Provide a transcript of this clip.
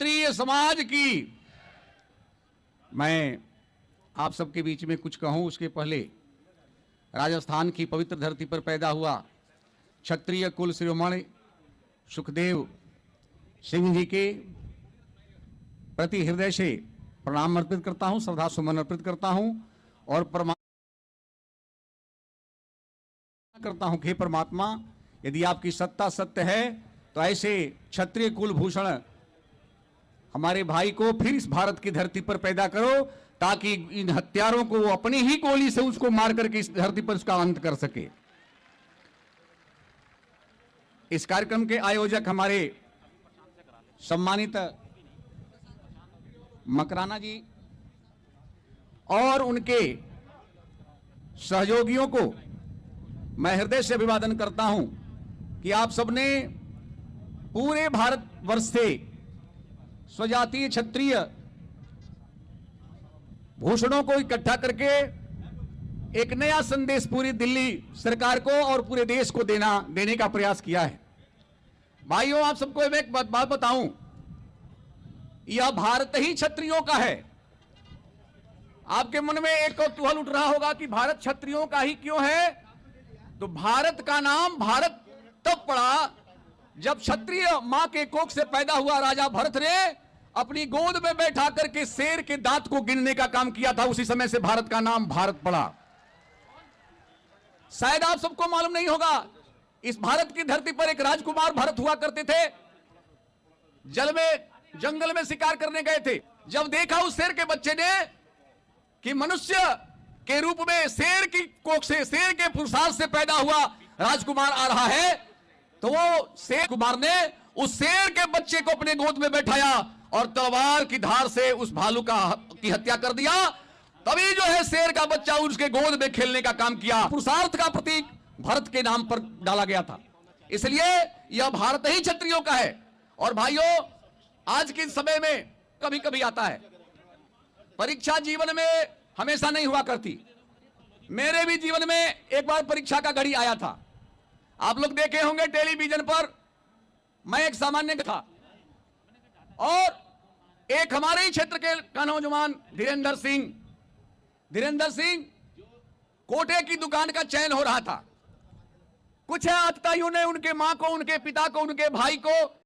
क्षत्रिय समाज की मैं आप सबके बीच में कुछ कहूं उसके पहले राजस्थान की पवित्र धरती पर पैदा हुआ क्षत्रिय कुल शिरोमणि सुखदेव सिंह जी के प्रति हृदय से प्रणाम अर्पित करता हूं, श्रद्धा सुमन अर्पित करता हूं और करता हूं कि परमात्मा यदि आपकी सत्ता सत्य है तो ऐसे क्षत्रिय कुल भूषण हमारे भाई को फिर इस भारत की धरती पर पैदा करो ताकि इन हत्यारों को वो अपनी ही गोली से उसको मार करके इस धरती पर उसका अंत कर सके। इस कार्यक्रम के आयोजक हमारे सम्मानित मकराना जी और उनके सहयोगियों को मैं हृदय से अभिवादन करता हूं कि आप सबने पूरे भारतवर्ष से स्वजातीय क्षत्रिय भूषणों को इकट्ठा करके एक नया संदेश पूरी दिल्ली सरकार को और पूरे देश को देने का प्रयास किया है। भाइयों, आप सबको एक बात बताऊं, यह भारत ही क्षत्रियों का है। आपके मन में एक कौतूहल उठ रहा होगा कि भारत क्षत्रियों का ही क्यों है। तो भारत का नाम भारत तब पड़ा जब क्षत्रिय मां के कोख से पैदा हुआ राजा भरत ने अपनी गोद में बैठा करके शेर के दांत को गिनने का काम किया था। उसी समय से भारत का नाम भारत पड़ा। शायद आप सबको मालूम नहीं होगा, इस भारत की धरती पर एक राजकुमार भरत हुआ करते थे। जंगल में शिकार करने गए थे। जब देखा उस शेर के बच्चे ने कि मनुष्य के रूप में शेर की कोख से, शेर के पुरुषार्थ से पैदा हुआ राजकुमार आ रहा है, तो वो शेर कुमार ने उस शेर के बच्चे को अपने गोद में बैठाया और तलवार की धार से उस भालू की हत्या कर दिया। तभी जो है शेर का बच्चा उसके गोद में खेलने का काम किया। पुरुषार्थ का प्रतीक भरत के नाम पर डाला गया था। इसलिए यह भारत ही क्षत्रियों का है। और भाइयों, आज के समय में कभी कभी आता है, परीक्षा जीवन में हमेशा नहीं हुआ करती। मेरे भी जीवन में एक बार परीक्षा का घड़ी आया था। आप लोग देखे होंगे टेलीविजन पर, मैं एक सामान्य था और एक हमारे ही क्षेत्र के नौजवान धीरेंद्र सिंह कोटे की दुकान का चयन हो रहा था। कुछ आतताइयों ने उनके मां को, उनके पिता को, उनके भाई को